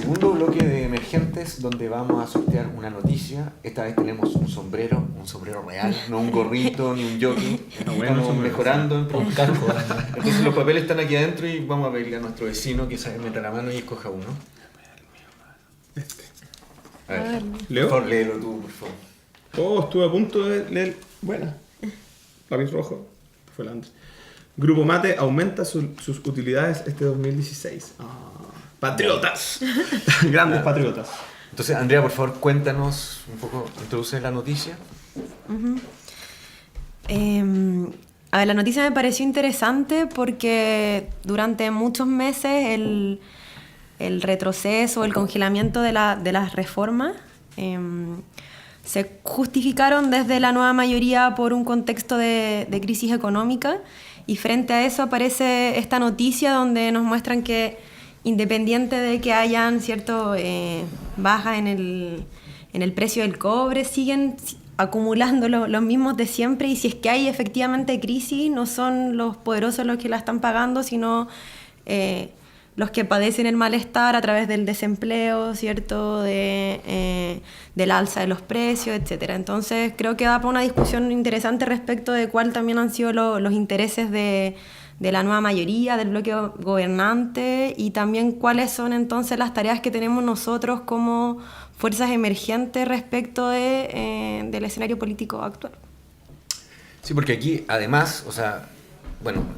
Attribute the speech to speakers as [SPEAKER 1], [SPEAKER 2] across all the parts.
[SPEAKER 1] segundo bloque de emergentes donde vamos a sortear una noticia. Esta vez tenemos un sombrero real, no un gorrito ni un jockey. Estamos mejorando un casco. Entonces los papeles están aquí adentro y vamos a pedirle a nuestro vecino que se meta la mano y escoja uno. A ver,
[SPEAKER 2] ¿Leo?
[SPEAKER 1] Por favor, léelo tú, por favor.
[SPEAKER 2] Oh, estuve a punto de leer. Buena. Lápiz rojo. Fue el antes. Grupo Mate aumenta sus utilidades este 2016. ¡Patriotas! Grandes patriotas.
[SPEAKER 1] Entonces, Andrea, por favor, cuéntanos un poco, introduce la noticia.
[SPEAKER 3] A ver, la noticia me pareció interesante porque durante muchos meses el retroceso, el congelamiento de las reformas se justificaron desde la nueva mayoría por un contexto de crisis económica, y frente a eso aparece esta noticia donde nos muestran que, independiente de que hayan bajas en el precio del cobre, siguen acumulando los mismos de siempre, y si es que hay efectivamente crisis, no son los poderosos los que la están pagando, sino los que padecen el malestar a través del desempleo, ¿cierto? Del alza de los precios, etc. Entonces creo que da para una discusión interesante respecto de cuál también han sido los intereses de la nueva mayoría, del bloque gobernante, y también cuáles son entonces las tareas que tenemos nosotros como fuerzas emergentes respecto del escenario político actual.
[SPEAKER 1] Sí, porque aquí además,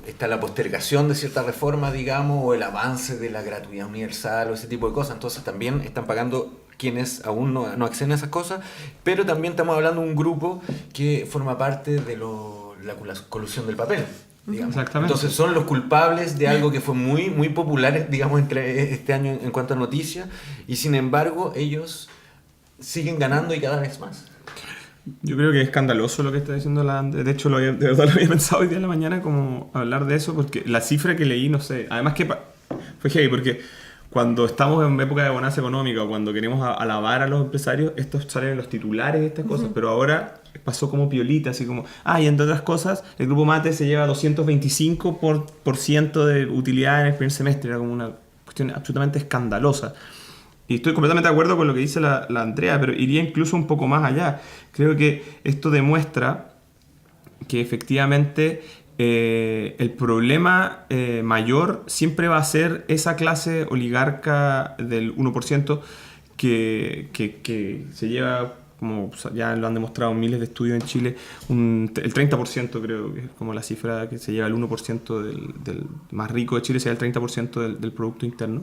[SPEAKER 1] está la postergación de ciertas reformas, digamos, o el avance de la gratuidad universal o ese tipo de cosas. Entonces también están pagando quienes aún no acceden a esas cosas, pero también estamos hablando de un grupo que forma parte de la colusión del papel, digamos.
[SPEAKER 2] Exactamente.
[SPEAKER 1] Entonces son los culpables de algo que fue muy, muy popular, digamos, entre este año en cuanto a noticias, y sin embargo ellos siguen ganando y cada vez más.
[SPEAKER 2] Yo creo que es escandaloso lo que está diciendo de hecho, de verdad lo había pensado hoy día en la mañana, como hablar de eso, porque la cifra que leí, no sé, además que fue heavy, porque cuando estamos en época de bonanza económica o cuando queremos alabar a los empresarios, estos salen en los titulares, estas cosas, pero ahora pasó como piolita, así como, y entre otras cosas, el Grupo Mate se lleva 225% de utilidad en el primer semestre, era como una cuestión absolutamente escandalosa. Y estoy completamente de acuerdo con lo que dice la Andrea, pero iría incluso un poco más allá. Creo que esto demuestra que efectivamente el problema mayor siempre va a ser esa clase oligarca del 1% que se lleva, como ya lo han demostrado miles de estudios en Chile, el 30% creo que es como la cifra que se lleva, el 1% del más rico de Chile se lleva el 30% del Producto Interno.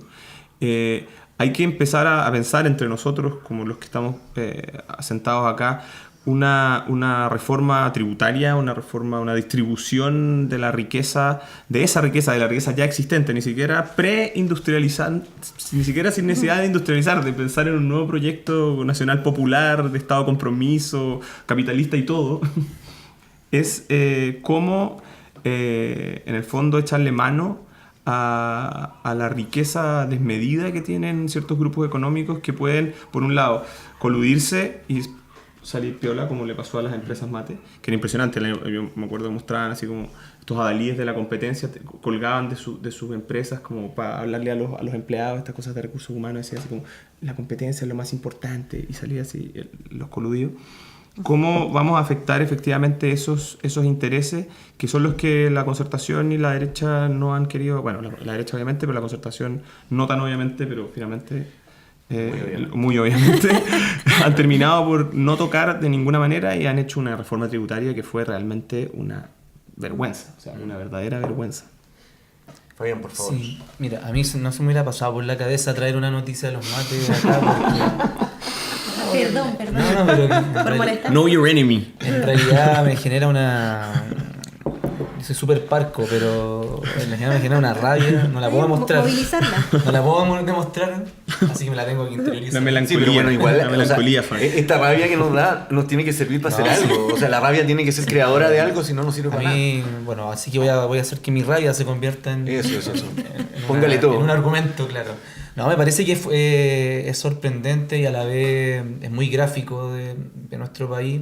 [SPEAKER 2] Hay que empezar a pensar entre nosotros, como los que estamos sentados acá, una reforma tributaria, una distribución de la riqueza ya existente, ni siquiera preindustrializar, ni siquiera sin necesidad de industrializar, de pensar en un nuevo proyecto nacional popular, de Estado compromiso, capitalista y todo. Es cómo, en el fondo, echarle mano a la riqueza desmedida que tienen ciertos grupos económicos que pueden, por un lado, coludirse y salir piola, como le pasó a las empresas Mate, que era impresionante. Yo me acuerdo que mostraban así como estos adalíes de la competencia, colgaban de sus empresas como para hablarle a los empleados, estas cosas de recursos humanos, decía así como, la competencia es lo más importante, y salía así los coludidos. ¿Cómo vamos a afectar efectivamente esos intereses que son los que la concertación y la derecha no han querido? Bueno, la derecha obviamente, pero la concertación no tan obviamente, pero finalmente muy obviamente han terminado por no tocar de ninguna manera y han hecho una reforma tributaria que fue realmente una vergüenza, o sea, una verdadera vergüenza.
[SPEAKER 1] Fabián, por favor.
[SPEAKER 4] Sí, mira, a mí no se me hubiera pasado por la cabeza traer una noticia de los mates de acá porque...
[SPEAKER 3] Perdón.
[SPEAKER 4] No, pero
[SPEAKER 3] Por molestar.
[SPEAKER 2] Know your enemy.
[SPEAKER 4] En realidad me genera soy súper parco, pero en realidad me genera una rabia, no la puedo mostrar.
[SPEAKER 3] Movilizarla.
[SPEAKER 4] No la puedo demostrar, así que me la tengo que interiorizar.
[SPEAKER 2] La melancolía,
[SPEAKER 1] Sí, pero bueno, igual,
[SPEAKER 2] la melancolía,
[SPEAKER 1] esta rabia que nos da nos tiene que servir para hacer algo. O sea, la rabia tiene que ser creadora de algo, si no, no sirve para nada.
[SPEAKER 4] Bueno, así que voy a hacer que mi rabia se convierta en...
[SPEAKER 1] Eso. Póngale todo.
[SPEAKER 4] En un argumento, claro. No, me parece que es sorprendente y a la vez es muy gráfico de nuestro país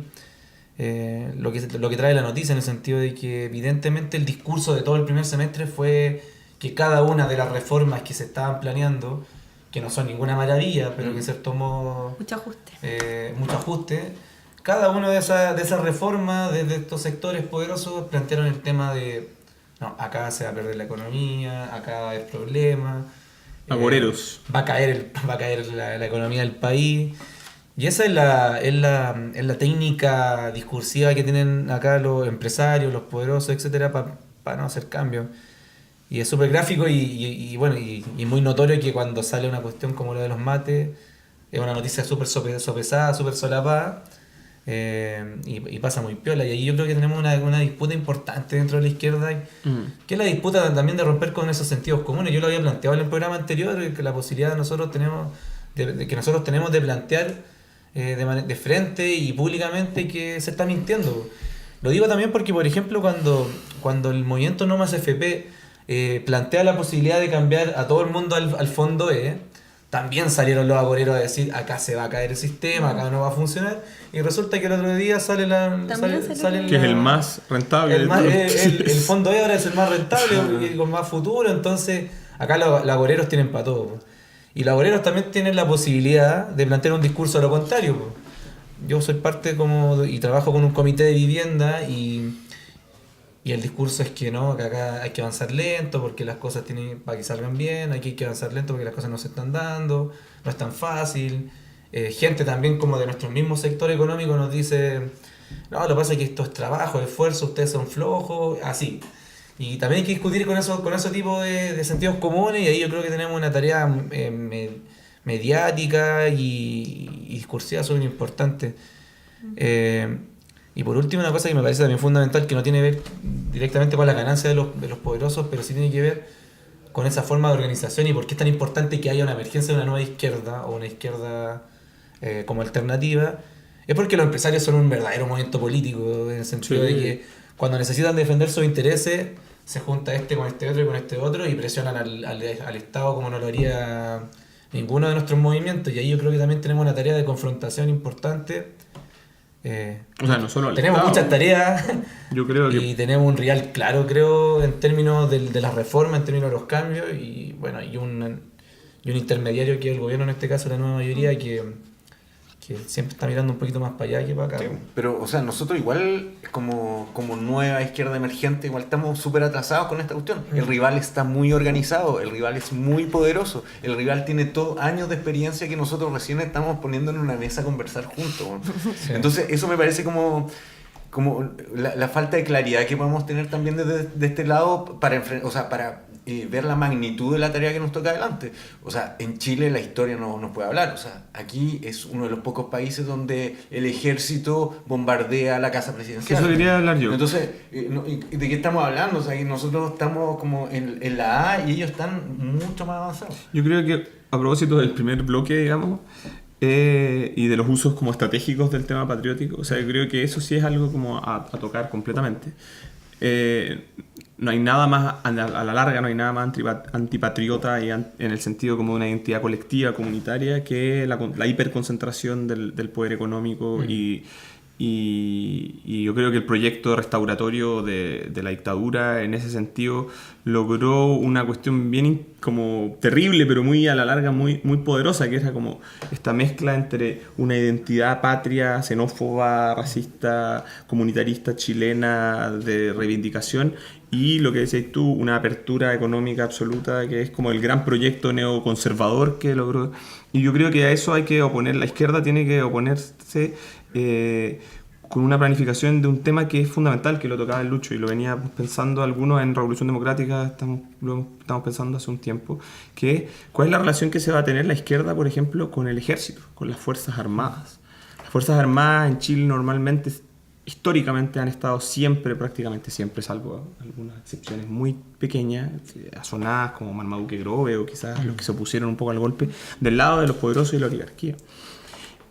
[SPEAKER 4] lo que trae la noticia, en el sentido de que evidentemente el discurso de todo el primer semestre fue que cada una de las reformas que se estaban planeando que no son ninguna maravilla, pero que se tomó
[SPEAKER 3] Mucho ajuste.
[SPEAKER 4] mucho ajuste. Cada una de esas reformas, desde estos sectores poderosos, plantearon el tema de, no, acá se va a perder la economía, acá va a haber problemas.
[SPEAKER 2] Agoreros.
[SPEAKER 4] Va a caer la economía del país. Y esa es la técnica discursiva que tienen acá los empresarios, los poderosos, etcétera, para no hacer cambios. Y es súper gráfico y muy notorio que cuando sale una cuestión como lo de los mates, es una noticia súper sopesada, súper solapada, y pasa muy piola. Y ahí yo creo que tenemos una disputa importante dentro de la izquierda, que es la disputa también de romper con esos sentidos comunes. Yo lo había planteado en el programa anterior, que la posibilidad que nosotros tenemos de plantear de frente y públicamente que se está mintiendo. Lo digo también porque, por ejemplo, cuando el movimiento No Más FP plantea la posibilidad de cambiar a todo el mundo al fondo E, también salieron los agoreros a decir acá se va a caer el sistema, acá no va a funcionar, y resulta que el otro día sale
[SPEAKER 2] Que es el más rentable.
[SPEAKER 4] El fondo E ahora es el más rentable y con más futuro, entonces acá los agoreros tienen para todo. Y los agoreros también tienen la posibilidad de plantear un discurso a lo contrario. Yo soy parte y trabajo con un comité de vivienda y el discurso es que no, que acá hay que avanzar lento porque las cosas tienen para que salgan bien, aquí hay que avanzar lento porque las cosas no se están dando, no es tan fácil. Gente también como de nuestro mismo sector económico nos dice, no, lo que pasa es que esto es trabajo, esfuerzo, ustedes son flojos, así. Y también hay que discutir con ese tipo de sentidos comunes, y ahí yo creo que tenemos una tarea mediática y discursiva súper importante. Y por último, una cosa que me parece también fundamental, que no tiene que ver directamente con la ganancia de los poderosos, pero sí tiene que ver con esa forma de organización y por qué es tan importante que haya una emergencia de una nueva izquierda o una izquierda como alternativa. Es porque los empresarios son un verdadero movimiento político, en el sentido de que cuando necesitan defender sus intereses, se junta con este otro y con este otro y presionan al Estado como no lo haría ninguno de nuestros movimientos. Y ahí yo creo que también tenemos una tarea de confrontación importante.
[SPEAKER 2] O sea, no solo
[SPEAKER 4] tenemos muchas tareas.
[SPEAKER 2] Yo creo que...
[SPEAKER 4] Y tenemos un rival claro, creo, en términos de las reformas, en términos de los cambios, y bueno, y un intermediario que es el gobierno, en este caso la nueva mayoría, que siempre está mirando un poquito más para allá que para acá.
[SPEAKER 1] Sí, pero, o sea, nosotros igual, como nueva izquierda emergente, igual estamos súper atrasados con esta cuestión. El rival está muy organizado, el rival es muy poderoso, el rival tiene años de experiencia que nosotros recién estamos poniendo en una mesa a conversar juntos. Sí. Entonces, eso me parece como la falta de claridad que podemos tener también de este lado para ver la magnitud de la tarea que nos toca adelante. O sea, en Chile la historia no nos puede hablar. O sea, aquí es uno de los pocos países donde el ejército bombardea la casa presidencial.
[SPEAKER 2] Eso quería hablar yo.
[SPEAKER 1] Entonces, ¿de qué estamos hablando? O sea, nosotros estamos como en la A y ellos están mucho más avanzados.
[SPEAKER 2] Yo creo que a propósito del primer bloque, digamos, y de los usos como estratégicos del tema patriótico, o sea, yo creo que eso sí es algo como a tocar completamente. No hay nada más, a la larga no hay nada más antipatriota en el sentido como de una identidad colectiva, comunitaria, que la hiperconcentración del poder económico y yo creo que el proyecto restauratorio de la dictadura en ese sentido logró una cuestión bien como terrible, pero muy a la larga muy, muy poderosa, que era como esta mezcla entre una identidad patria, xenófoba, racista, comunitarista, chilena, de reivindicación, y lo que decías tú, una apertura económica absoluta, que es como el gran proyecto neoconservador que logró. Y yo creo que a eso hay que oponer, la izquierda tiene que oponerse con una planificación de un tema que es fundamental, que lo tocaba el Lucho y lo venía pensando algunos en Revolución Democrática, lo estamos pensando hace un tiempo, que cuál es la relación que se va a tener la izquierda, por ejemplo, con el ejército, con las Fuerzas Armadas. Las Fuerzas Armadas en Chile normalmente, históricamente han estado siempre, prácticamente siempre, salvo algunas excepciones muy pequeñas, asonadas como Marmaduke Grove o quizás los que se opusieron un poco al golpe, del lado de los poderosos y la oligarquía.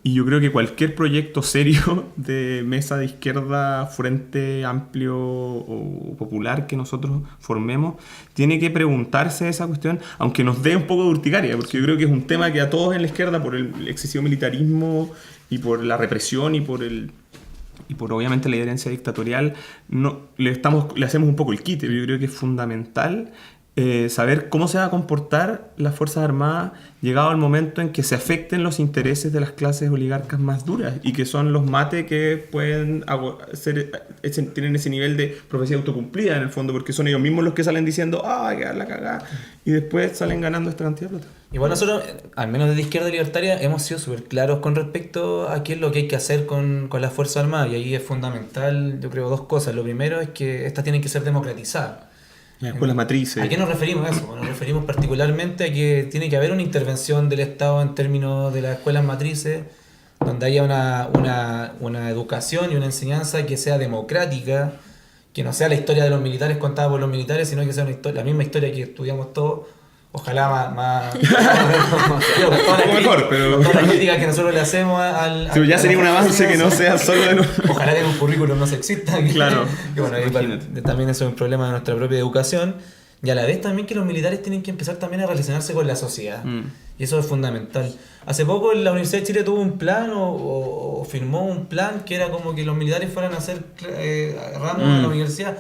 [SPEAKER 2] Y yo creo que cualquier proyecto serio de mesa de izquierda, frente amplio o popular que nosotros formemos, tiene que preguntarse esa cuestión, aunque nos dé un poco de urticaria, porque yo creo que es un tema que a todos en la izquierda, por el excesivo militarismo y por la represión y por obviamente la herencia dictatorial, le hacemos un poco el quite. Yo creo que es fundamental saber cómo se va a comportar las Fuerzas Armadas llegado el momento en que se afecten los intereses de las clases oligarcas más duras y que son los mates que pueden tienen ese nivel de profecía autocumplida en el fondo, porque son ellos mismos los que salen diciendo ¡ay, que la cagada! Y después salen ganando esta cantidad de plata.
[SPEAKER 4] Igual nosotros, al menos desde Izquierda Libertaria, hemos sido súper claros con respecto a qué es lo que hay que hacer con las Fuerzas Armadas, y ahí es fundamental, yo creo, dos cosas. Lo primero es que estas tienen que ser democratizadas.
[SPEAKER 2] Las escuelas matrices.
[SPEAKER 4] ¿A qué nos referimos a eso? Nos referimos particularmente a que tiene que haber una intervención del Estado en términos de las escuelas matrices, donde haya una educación y una enseñanza que sea democrática, que no sea la historia de los militares contada por los militares, sino que sea la misma historia que estudiamos todos. Ojalá más
[SPEAKER 2] mejor, pero
[SPEAKER 4] todas las críticas que nosotros le hacemos al
[SPEAKER 2] sí, ya sería un avance que no sea solo de
[SPEAKER 4] ojalá tenga un currículum no sexista.
[SPEAKER 2] Claro.
[SPEAKER 4] Que bueno, también eso es un problema de nuestra propia educación. Y a la vez también que los militares tienen que empezar también a relacionarse con la sociedad. Y eso es fundamental. Hace poco la Universidad de Chile tuvo un plan o firmó un plan que era como que los militares fueran a hacer ramos en la universidad.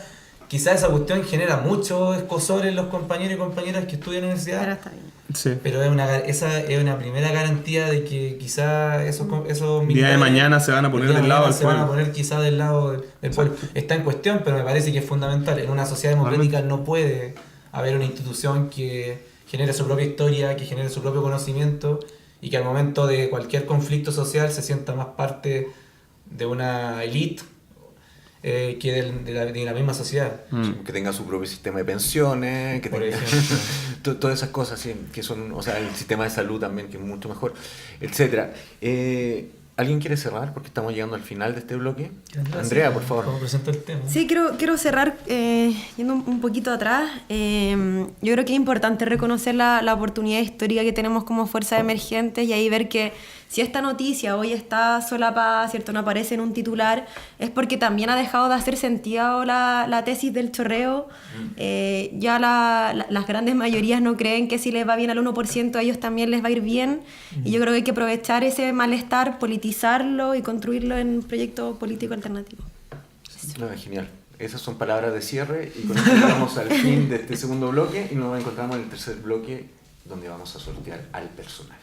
[SPEAKER 4] Quizás esa cuestión genera mucho escozor en los compañeros y compañeras que estudian en la universidad.
[SPEAKER 3] Pero está bien.
[SPEAKER 2] Sí.
[SPEAKER 4] Pero esa es una primera garantía de que quizás esos militares...
[SPEAKER 2] Día de mañana se van a poner del lado del pueblo.
[SPEAKER 4] Se van a poner quizás del lado del pueblo. Está en cuestión, pero me parece que es fundamental. En una sociedad democrática no puede haber una institución que genere su propia historia, que genere su propio conocimiento y que al momento de cualquier conflicto social se sienta más parte de una élite que de la misma sociedad.
[SPEAKER 1] Que tenga su propio sistema de pensiones, que
[SPEAKER 4] Por
[SPEAKER 1] tenga todas esas cosas, sí, que son, o sea, el sistema de salud también, que es mucho mejor, etcétera. ¿Alguien quiere cerrar? Porque estamos llegando al final de este bloque. Andrea, por favor.
[SPEAKER 4] ¿Cómo presenta el tema?
[SPEAKER 3] Sí, quiero cerrar yendo un poquito atrás. Yo creo que es importante reconocer la oportunidad histórica que tenemos como fuerzas emergentes y ahí ver que si esta noticia hoy está solapada, ¿cierto? No aparece en un titular, es porque también ha dejado de hacer sentido la tesis del chorreo. Ya las grandes mayorías no creen que si les va bien al 1%, a ellos también les va a ir bien. Y yo creo que hay que aprovechar ese malestar, politizarlo y construirlo en un proyecto político alternativo.
[SPEAKER 1] No, genial. Esas son palabras de cierre y con esto llegamos al fin de este segundo bloque y nos encontramos en el tercer bloque donde vamos a sortear al personaje.